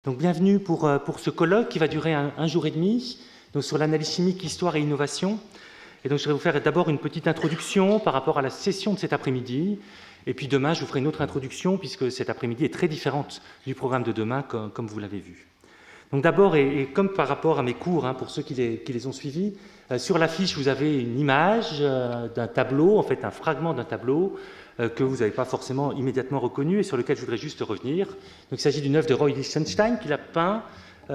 Donc bienvenue pour ce colloque qui va durer un jour et demi, donc sur l'analyse chimique, histoire et innovation. Et donc je vais vous faire d'abord une petite introduction par rapport à la session de cet après-midi. Et puis demain, je vous ferai une autre introduction puisque cet après-midi est très différente du programme de demain, comme vous l'avez vu. Donc d'abord, et comme par rapport à mes cours, pour ceux qui les ont suivis, sur l'affiche, vous avez une image d'un tableau, en fait un fragment d'un tableau, que vous n'avez pas forcément immédiatement reconnu et sur lequel je voudrais juste revenir. Donc, il s'agit d'une œuvre de Roy Lichtenstein qu'il a peint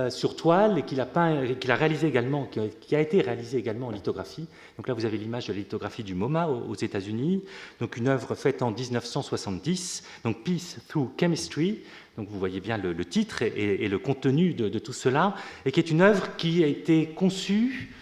sur toile et qu'il a réalisé également, qui a été réalisée également en lithographie. Donc là, vous avez l'image de la lithographie du MoMA aux États-Unis. Donc une œuvre faite en 1970, donc Peace Through Chemistry. Donc vous voyez bien le titre et le contenu de tout cela, et qui est une œuvre qui a été conçue,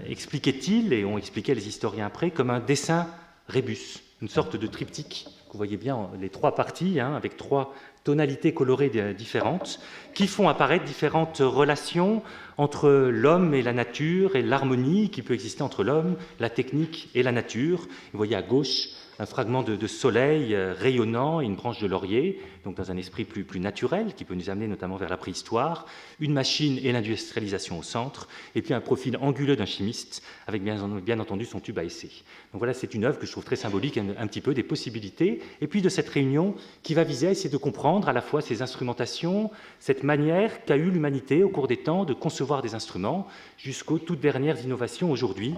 expliquait-il, et ont expliqué les historiens après, comme un dessin rébus, une sorte de triptyque. Vous voyez bien les trois parties, avec trois tonalités colorées différentes, qui font apparaître différentes relations entre l'homme et la nature, et l'harmonie qui peut exister entre l'homme, la technique et la nature. Vous voyez à gauche un fragment de soleil rayonnant et une branche de laurier, donc dans un esprit plus naturel, qui peut nous amener notamment vers la préhistoire, une machine et l'industrialisation au centre, et puis un profil anguleux d'un chimiste, avec bien entendu son tube à essai. Donc voilà, c'est une œuvre que je trouve très symbolique un petit peu des possibilités, et puis de cette réunion qui va viser à essayer de comprendre à la fois ces instrumentations, cette manière qu'a eu l'humanité au cours des temps de concevoir des instruments, jusqu'aux toutes dernières innovations aujourd'hui,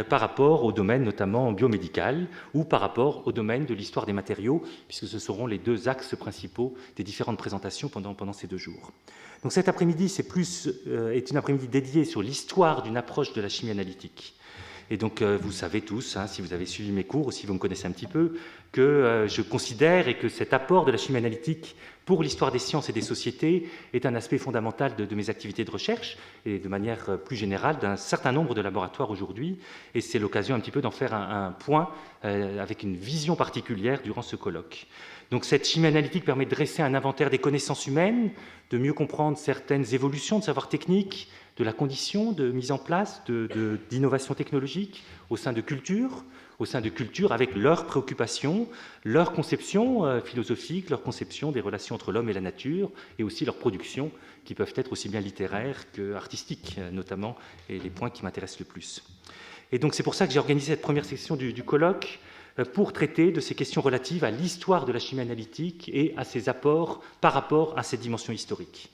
par rapport au domaine notamment biomédical, ou par rapport au domaine de l'histoire des matériaux, puisque ce seront les deux axes principaux des différentes présentations pendant ces 2 jours. Donc cet après-midi, est une après-midi dédiée sur l'histoire d'une approche de la chimie analytique. Et donc vous savez tous, si vous avez suivi mes cours ou si vous me connaissez un petit peu, que je considère et que cet apport de la chimie analytique pour l'histoire des sciences et des sociétés est un aspect fondamental de mes activités de recherche et de manière plus générale d'un certain nombre de laboratoires aujourd'hui. Et c'est l'occasion un petit peu d'en faire un point avec une vision particulière durant ce colloque. Donc cette chimie analytique permet de dresser un inventaire des connaissances humaines, de mieux comprendre certaines évolutions de savoir technique, de la condition de mise en place d'innovation technologique au sein de cultures, avec leurs préoccupations, leurs conceptions philosophiques, leurs conceptions des relations entre l'homme et la nature, et aussi leurs productions, qui peuvent être aussi bien littéraires qu'artistiques, notamment, et les points qui m'intéressent le plus. Et donc c'est pour ça que j'ai organisé cette première section du colloque, pour traiter de ces questions relatives à l'histoire de la chimie analytique et à ses apports par rapport à cette dimension historique.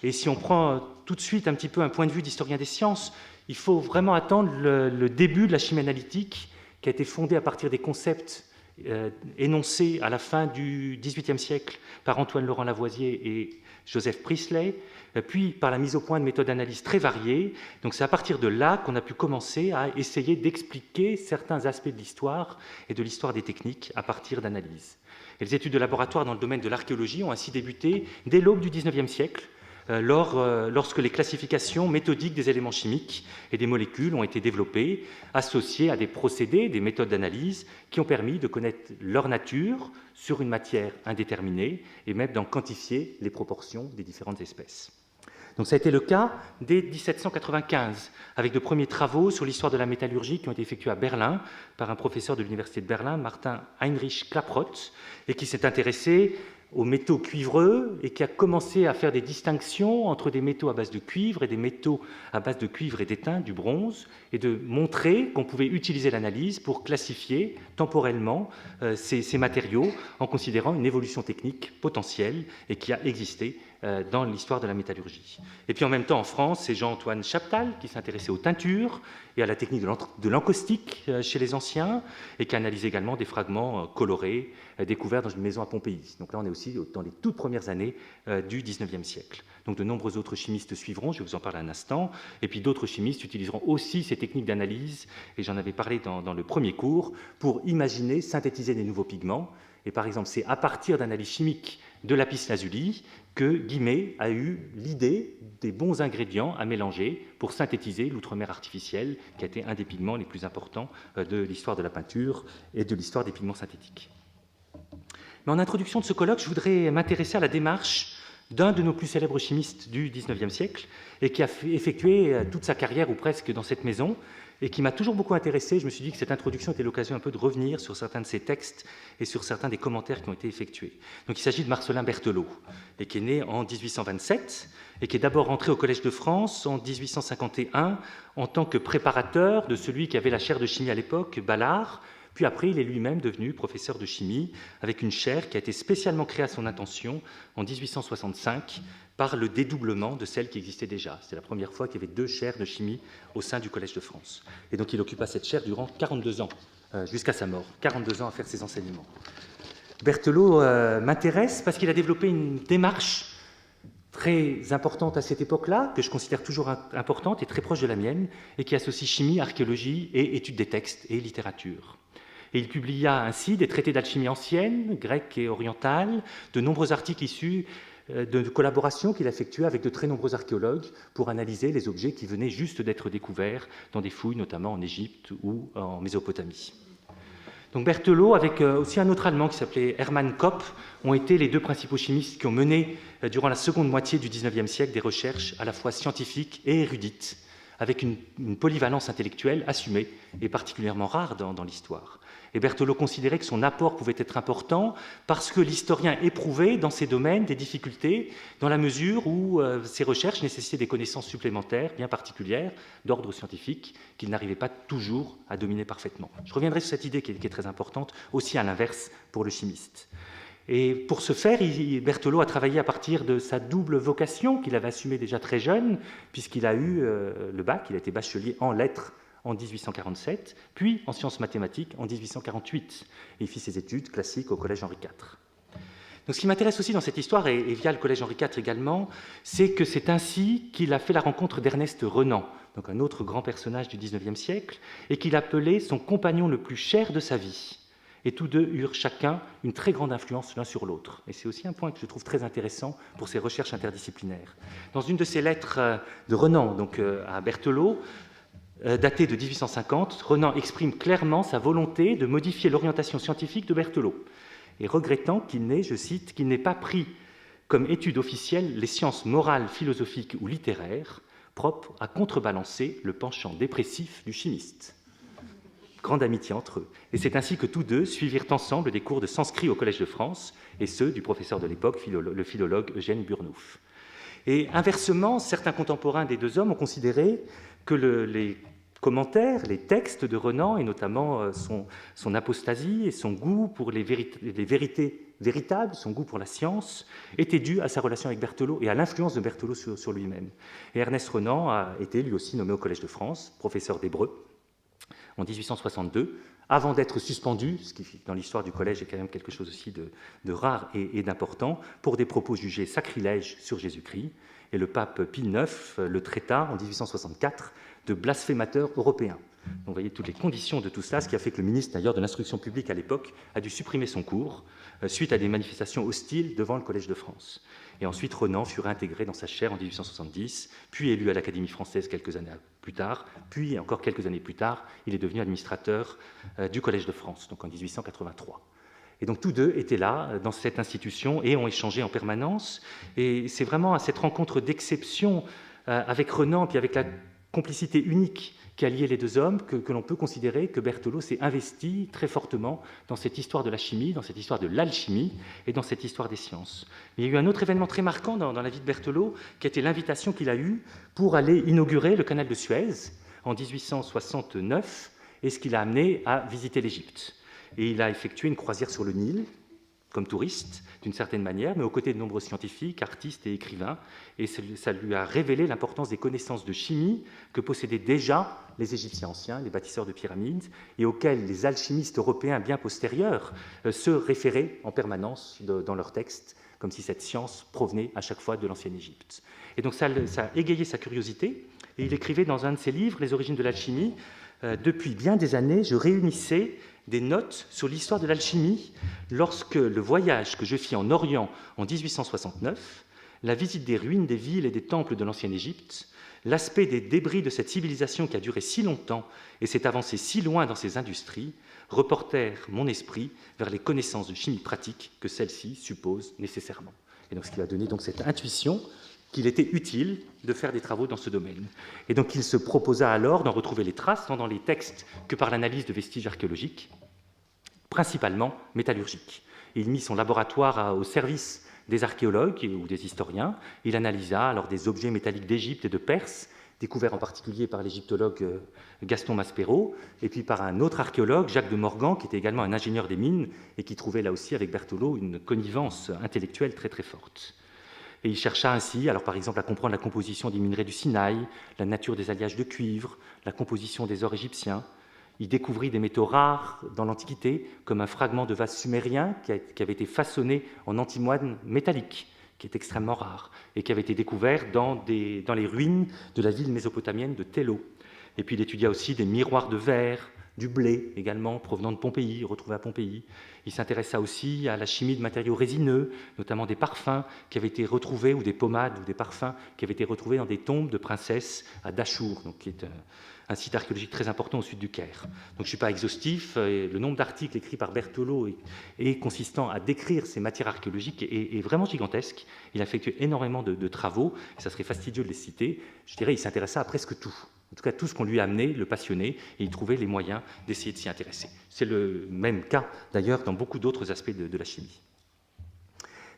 Et si on prend tout de suite un petit peu un point de vue d'historien des sciences, il faut vraiment attendre le début de la chimie analytique, qui a été fondée à partir des concepts énoncés à la fin du XVIIIe siècle par Antoine-Laurent Lavoisier et Joseph Priestley, puis par la mise au point de méthodes d'analyse très variées. Donc c'est à partir de là qu'on a pu commencer à essayer d'expliquer certains aspects de l'histoire et de l'histoire des techniques à partir d'analyses. Et les études de laboratoire dans le domaine de l'archéologie ont ainsi débuté dès l'aube du XIXe siècle, lorsque les classifications méthodiques des éléments chimiques et des molécules ont été développées, associées à des procédés, des méthodes d'analyse qui ont permis de connaître leur nature sur une matière indéterminée et même d'en quantifier les proportions des différentes espèces. Donc ça a été le cas dès 1795, avec de premiers travaux sur l'histoire de la métallurgie qui ont été effectués à Berlin par un professeur de l'université de Berlin, Martin Heinrich Klaproth, et qui s'est intéressé aux métaux cuivreux et qui a commencé à faire des distinctions entre des métaux à base de cuivre et des métaux à base de cuivre et d'étain, du bronze, et de montrer qu'on pouvait utiliser l'analyse pour classifier temporellement ces matériaux en considérant une évolution technique potentielle et qui a existé dans l'histoire de la métallurgie. Et puis en même temps en France, c'est Jean-Antoine Chaptal qui s'intéressait aux teintures et à la technique de l'encaustique chez les anciens et qui a analysé également des fragments colorés découverts dans une maison à Pompéi. Donc là on est aussi dans les toutes premières années du XIXe siècle. Donc de nombreux autres chimistes suivront, je vais vous en parler un instant, et puis d'autres chimistes utiliseront aussi ces techniques d'analyse, et j'en avais parlé dans le premier cours, pour imaginer, synthétiser des nouveaux pigments. Et par exemple, c'est à partir d'analyses chimiques de lapis-lazuli que Guimet a eu l'idée des bons ingrédients à mélanger pour synthétiser l'outremer artificiel, qui a été un des pigments les plus importants de l'histoire de la peinture et de l'histoire des pigments synthétiques. Mais en introduction de ce colloque, je voudrais m'intéresser à la démarche d'un de nos plus célèbres chimistes du XIXe siècle et qui a effectué toute sa carrière ou presque dans cette maison. et qui m'a toujours beaucoup intéressé. Je me suis dit que cette introduction était l'occasion un peu de revenir sur certains de ces textes et sur certains des commentaires qui ont été effectués. Donc il s'agit de Marcellin Berthelot, et qui est né en 1827, et qui est d'abord entré au Collège de France en 1851 en tant que préparateur de celui qui avait la chaire de chimie à l'époque, Ballard. Puis après, il est lui-même devenu professeur de chimie, avec une chaire qui a été spécialement créée à son intention en 1865, par le dédoublement de celle qui existait déjà. C'est la première fois qu'il y avait 2 chaires de chimie au sein du Collège de France. Et donc il occupa cette chaire durant 42 ans, jusqu'à sa mort, 42 ans à faire ses enseignements. Berthelot m'intéresse parce qu'il a développé une démarche très importante à cette époque-là, que je considère toujours importante et très proche de la mienne, et qui associe chimie, archéologie et étude des textes et littérature. Et il publia ainsi des traités d'alchimie ancienne, grecque et orientale, de nombreux articles issus de collaborations qu'il effectuait avec de très nombreux archéologues pour analyser les objets qui venaient juste d'être découverts dans des fouilles, notamment en Égypte ou en Mésopotamie. Donc Berthelot, avec aussi un autre Allemand qui s'appelait Hermann Kopp, ont été les 2 principaux chimistes qui ont mené, durant la seconde moitié du XIXe siècle, des recherches à la fois scientifiques et érudites, avec une polyvalence intellectuelle assumée et particulièrement rare dans l'histoire. Et Berthelot considérait que son apport pouvait être important parce que l'historien éprouvait dans ces domaines des difficultés dans la mesure où ses recherches nécessitaient des connaissances supplémentaires bien particulières d'ordre scientifique qu'il n'arrivait pas toujours à dominer parfaitement. Je reviendrai sur cette idée qui est très importante aussi à l'inverse pour le chimiste. Et pour ce faire, Berthelot a travaillé à partir de sa double vocation qu'il avait assumée déjà très jeune, puisqu'il a eu le bac, il a été bachelier en lettres en 1847, puis en sciences mathématiques en 1848. Et il fit ses études classiques au Collège Henri IV. Donc ce qui m'intéresse aussi dans cette histoire, et via le Collège Henri IV également, c'est que c'est ainsi qu'il a fait la rencontre d'Ernest Renan, donc un autre grand personnage du XIXe siècle, et qu'il appelait son compagnon le plus cher de sa vie. Et tous 2 eurent chacun une très grande influence l'un sur l'autre. Et c'est aussi un point que je trouve très intéressant pour ces recherches interdisciplinaires. Dans une de ses lettres de Renan, donc à Berthelot, datée de 1850, Renan exprime clairement sa volonté de modifier l'orientation scientifique de Berthelot, et regrettant qu'il n'ait, je cite, qu'il n'ait pas pris comme étude officielle les sciences morales, philosophiques ou littéraires, propres à contrebalancer le penchant dépressif du chimiste. Grande amitié entre eux. Et c'est ainsi que tous 2 suivirent ensemble des cours de sanskrit au Collège de France, et ceux du professeur de l'époque, le philologue Eugène Burnouf. Et inversement, certains contemporains des 2 hommes ont considéré que les commentaires, les textes de Renan, et notamment son apostasie et son goût pour les vérités véritables, son goût pour la science, étaient dus à sa relation avec Berthelot et à l'influence de Berthelot sur lui-même. Et Ernest Renan a été lui aussi nommé au Collège de France, professeur d'hébreu, en 1862, avant d'être suspendu, ce qui dans l'histoire du collège est quand même quelque chose aussi de rare et d'important, pour des propos jugés sacrilèges sur Jésus-Christ. Et le pape Pie IX le traita en 1864 de blasphémateur européen. Donc vous voyez toutes les conditions de tout cela, ce qui a fait que le ministre d'ailleurs de l'Instruction publique à l'époque a dû supprimer son cours suite à des manifestations hostiles devant le Collège de France. Et ensuite Renan fut réintégré dans sa chaire en 1870, puis élu à l'Académie française quelques années plus tard, puis encore quelques années plus tard, il est devenu administrateur du Collège de France, donc en 1883. Et donc tous 2 étaient là, dans cette institution, et ont échangé en permanence. Et c'est vraiment à cette rencontre d'exception avec Renan, puis avec la complicité unique qui a lié les 2 hommes, que l'on peut considérer que Berthelot s'est investi très fortement dans cette histoire de la chimie, dans cette histoire de l'alchimie et dans cette histoire des sciences. Mais il y a eu un autre événement très marquant dans la vie de Berthelot, qui a été l'invitation qu'il a eue pour aller inaugurer le canal de Suez en 1869, et ce qui l'a amené à visiter l'Égypte. Et il a effectué une croisière sur le Nil, comme touriste, d'une certaine manière, mais aux côtés de nombreux scientifiques, artistes et écrivains, et ça lui a révélé l'importance des connaissances de chimie que possédaient déjà les Égyptiens anciens, les bâtisseurs de pyramides, et auxquels les alchimistes européens bien postérieurs se référaient en permanence dans leurs textes, comme si cette science provenait à chaque fois de l'ancienne Égypte. Et donc ça a égayé sa curiosité, et il écrivait dans un de ses livres, Les origines de l'alchimie, depuis bien des années, je réunissais des notes sur l'histoire de l'alchimie lorsque le voyage que je fis en Orient en 1869, la visite des ruines des villes et des temples de l'ancienne Égypte, l'aspect des débris de cette civilisation qui a duré si longtemps et s'est avancée si loin dans ses industries, reportèrent mon esprit vers les connaissances de chimie pratique que celle-ci suppose nécessairement. Et donc ce qui a donné donc cette intuition qu'il était utile de faire des travaux dans ce domaine. Et donc il se proposa alors d'en retrouver les traces, tant dans les textes que par l'analyse de vestiges archéologiques, principalement métallurgiques. Il mit son laboratoire au service des archéologues ou des historiens. Il analysa alors des objets métalliques d'Égypte et de Perse, découverts en particulier par l'égyptologue Gaston Maspero, et puis par un autre archéologue, Jacques de Morgan, qui était également un ingénieur des mines, et qui trouvait là aussi avec Berthelot une connivence intellectuelle très très forte. Et il chercha ainsi, alors par exemple, à comprendre la composition des minerais du Sinaï, la nature des alliages de cuivre, la composition des ors égyptiens. Il découvrit des métaux rares dans l'Antiquité, comme un fragment de vase sumérien qui avait été façonné en antimoine métallique, qui est extrêmement rare, et qui avait été découvert dans les ruines de la ville mésopotamienne de Télo. Et puis il étudia aussi des miroirs de verre, du blé également, provenant de Pompéi, retrouvé à Pompéi. Il s'intéressa aussi à la chimie de matériaux résineux, notamment des parfums qui avaient été retrouvés, ou des pommades, ou des parfums qui avaient été retrouvés dans des tombes de princesses à Dachour, donc qui est un site archéologique très important au sud du Caire. Donc je ne suis pas exhaustif, le nombre d'articles écrits par Berthelot et consistant à décrire ces matières archéologiques est vraiment gigantesque. Il a effectué énormément de travaux, et ça serait fastidieux de les citer. Je dirais qu'il s'intéressa à presque tout. En tout cas, tout ce qu'on lui a amené le passionnait, et il trouvait les moyens d'essayer de s'y intéresser. C'est le même cas, d'ailleurs, dans beaucoup d'autres aspects de la chimie.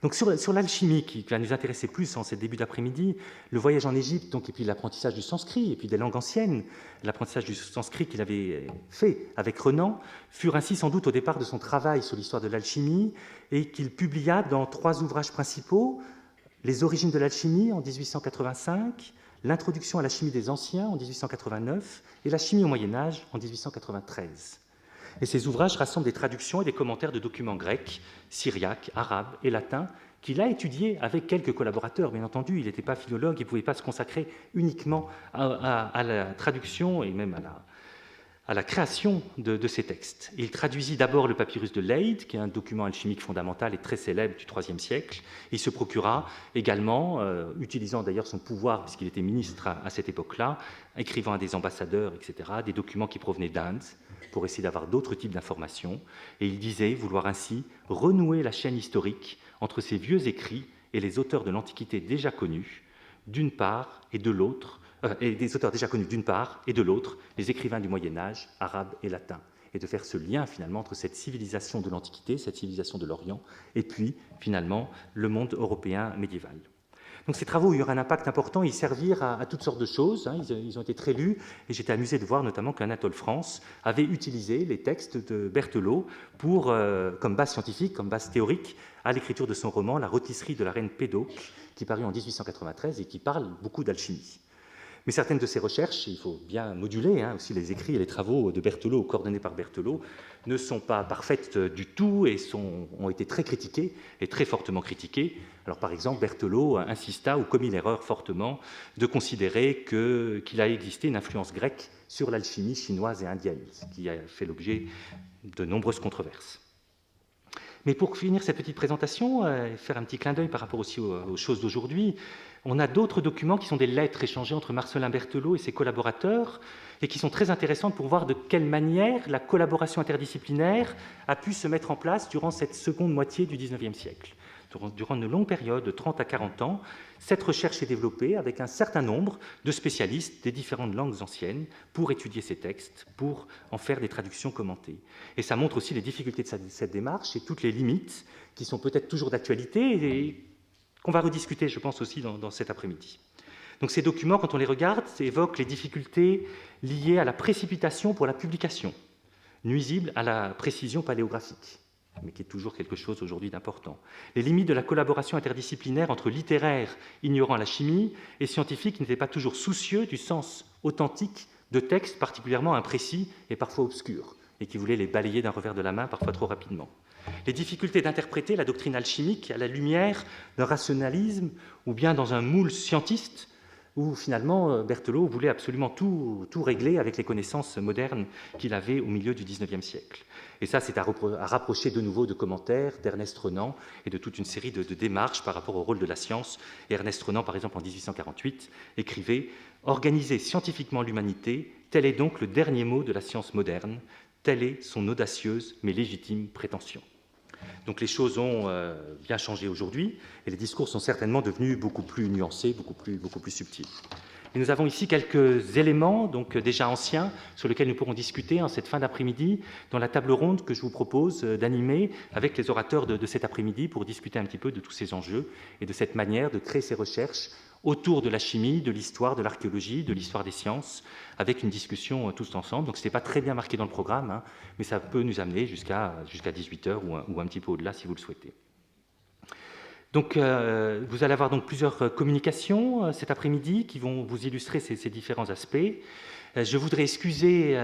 Donc sur l'alchimie, qui va nous intéresser plus en ce début d'après-midi, le voyage en Égypte, donc, et puis l'apprentissage du sanskrit, et puis des langues anciennes, l'apprentissage du sanskrit qu'il avait fait avec Renan, furent ainsi sans doute au départ de son travail sur l'histoire de l'alchimie, et qu'il publia dans 3 ouvrages principaux, Les origines de l'alchimie en 1885, L'introduction à la chimie des anciens en 1889 et La chimie au Moyen-Âge en 1893. Et ces ouvrages rassemblent des traductions et des commentaires de documents grecs, syriaques, arabes et latins qu'il a étudiés avec quelques collaborateurs. Bien entendu, il n'était pas philologue, il ne pouvait pas se consacrer uniquement à la traduction et même à la création de ces textes. Il traduisit d'abord le papyrus de Leyde, qui est un document alchimique fondamental et très célèbre du IIIe siècle. Il se procura également, utilisant d'ailleurs son pouvoir, puisqu'il était ministre à cette époque-là, écrivant à des ambassadeurs, etc., des documents qui provenaient d'Inde, pour essayer d'avoir d'autres types d'informations. Et il disait vouloir ainsi renouer la chaîne historique entre ces vieux écrits et les auteurs de l'Antiquité déjà connus, d'une part, et de l'autre, et des auteurs déjà connus d'une part, et de l'autre, les écrivains du Moyen-Âge, arabes et latins, et de faire ce lien finalement entre cette civilisation de l'Antiquité, cette civilisation de l'Orient, et puis finalement le monde européen médiéval. Donc ces travaux eurent un impact important, ils servirent à toutes sortes de choses, hein, ils ont été très lus, et j'étais amusé de voir notamment qu'Anatole France avait utilisé les textes de Berthelot comme base scientifique, comme base théorique, à l'écriture de son roman « La rôtisserie de la reine Pédocle », qui parut en 1893 et qui parle beaucoup d'alchimie. Mais certaines de ces recherches, il faut bien moduler, hein, aussi les écrits et les travaux de Berthelot, coordonnés par Berthelot, ne sont pas parfaites du tout et ont été très critiquées, et très fortement critiquées. Alors par exemple, Berthelot insista ou commis l'erreur fortement de considérer qu'il a existé une influence grecque sur l'alchimie chinoise et indienne, ce qui a fait l'objet de nombreuses controverses. Mais pour finir cette petite présentation, et faire un petit clin d'œil par rapport aussi aux choses d'aujourd'hui, on a d'autres documents qui sont des lettres échangées entre Marcellin Berthelot et ses collaborateurs et qui sont très intéressantes pour voir de quelle manière la collaboration interdisciplinaire a pu se mettre en place durant cette seconde moitié du XIXe siècle. Durant une longue période de 30 à 40 ans, cette recherche s'est développée avec un certain nombre de spécialistes des différentes langues anciennes pour étudier ces textes, pour en faire des traductions commentées. Et ça montre aussi les difficultés de cette démarche et toutes les limites qui sont peut-être toujours d'actualité et qu'on va rediscuter, je pense, aussi dans cet après-midi. Donc ces documents, quand on les regarde, évoquent les difficultés liées à la précipitation pour la publication, nuisible à la précision paléographique, mais qui est toujours quelque chose aujourd'hui d'important. Les limites de la collaboration interdisciplinaire entre littéraires ignorant la chimie et scientifiques qui n'étaient pas toujours soucieux du sens authentique de textes particulièrement imprécis et parfois obscurs, et qui voulaient les balayer d'un revers de la main, parfois trop rapidement. Les difficultés d'interpréter la doctrine alchimique à la lumière d'un rationalisme ou bien dans un moule scientiste où finalement Berthelot voulait absolument tout régler avec les connaissances modernes qu'il avait au milieu du XIXe siècle. Et ça, c'est à rapprocher de nouveau de commentaires d'Ernest Renan et de toute une série de démarches par rapport au rôle de la science. Et Ernest Renan, par exemple, en 1848, écrivait « Organiser scientifiquement l'humanité, tel est donc le dernier mot de la science moderne, telle est son audacieuse mais légitime prétention ». Donc les choses ont bien changé aujourd'hui, et les discours sont certainement devenus beaucoup plus nuancés, beaucoup plus subtils. Et nous avons ici quelques éléments, donc déjà anciens, sur lesquels nous pourrons discuter en cette fin d'après-midi, dans la table ronde que je vous propose d'animer avec les orateurs de cet après-midi pour discuter un petit peu de tous ces enjeux et de cette manière de créer ces recherches autour de la chimie, de l'histoire, de l'archéologie, de l'histoire des sciences, avec une discussion tous ensemble. Donc ce n'est pas très bien marqué dans le programme, hein, mais ça peut nous amener jusqu'à 18h ou un petit peu au-delà si vous le souhaitez. Donc, vous allez avoir donc plusieurs communications cet après-midi qui vont vous illustrer ces différents aspects. Je voudrais excuser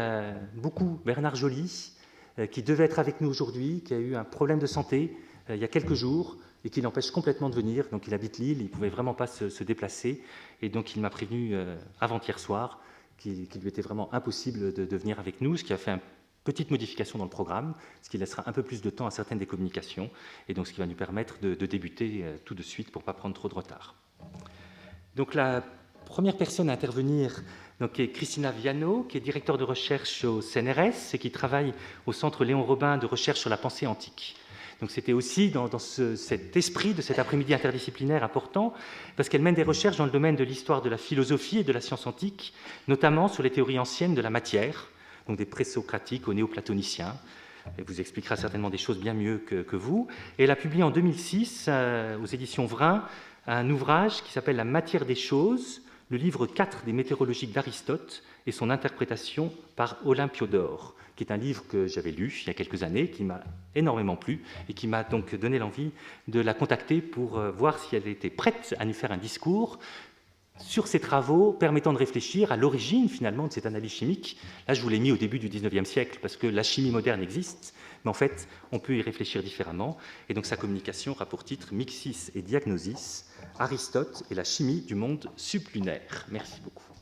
beaucoup Bernard Joly, qui devait être avec nous aujourd'hui, qui a eu un problème de santé il y a quelques jours et qui l'empêche complètement de venir. Donc, il habite Lille, il ne pouvait vraiment pas se déplacer. Et donc, il m'a prévenu avant-hier soir qu'il lui était vraiment impossible de venir avec nous, ce qui a fait une petite modification dans le programme, ce qui laissera un peu plus de temps à certaines des communications, et donc ce qui va nous permettre de débuter tout de suite pour ne pas prendre trop de retard. Donc la première personne à intervenir donc, est Christina Viano, qui est directeur de recherche au CNRS et qui travaille au Centre Léon Robin de recherche sur la pensée antique. Donc c'était aussi dans cet esprit de cet après-midi interdisciplinaire important, parce qu'elle mène des recherches dans le domaine de l'histoire de la philosophie et de la science antique, notamment sur les théories anciennes de la matière, donc des présocratiques aux néoplatoniciens. Elle vous expliquera certainement des choses bien mieux que vous. Et elle a publié en 2006, aux éditions Vrin, un ouvrage qui s'appelle « La matière des choses », le livre 4 des météorologiques d'Aristote et son interprétation par Olympiodore, qui est un livre que j'avais lu il y a quelques années, qui m'a énormément plu et qui m'a donc donné l'envie de la contacter pour voir si elle était prête à nous faire un discours sur ces travaux permettant de réfléchir à l'origine finalement de cette analyse chimique. Là, je vous l'ai mis au début du 19e siècle parce que la chimie moderne existe, mais en fait, on peut y réfléchir différemment. Et donc, sa communication aura pour titre « Mixis et Diagnosis, Aristote et la chimie du monde sublunaire ». Merci beaucoup.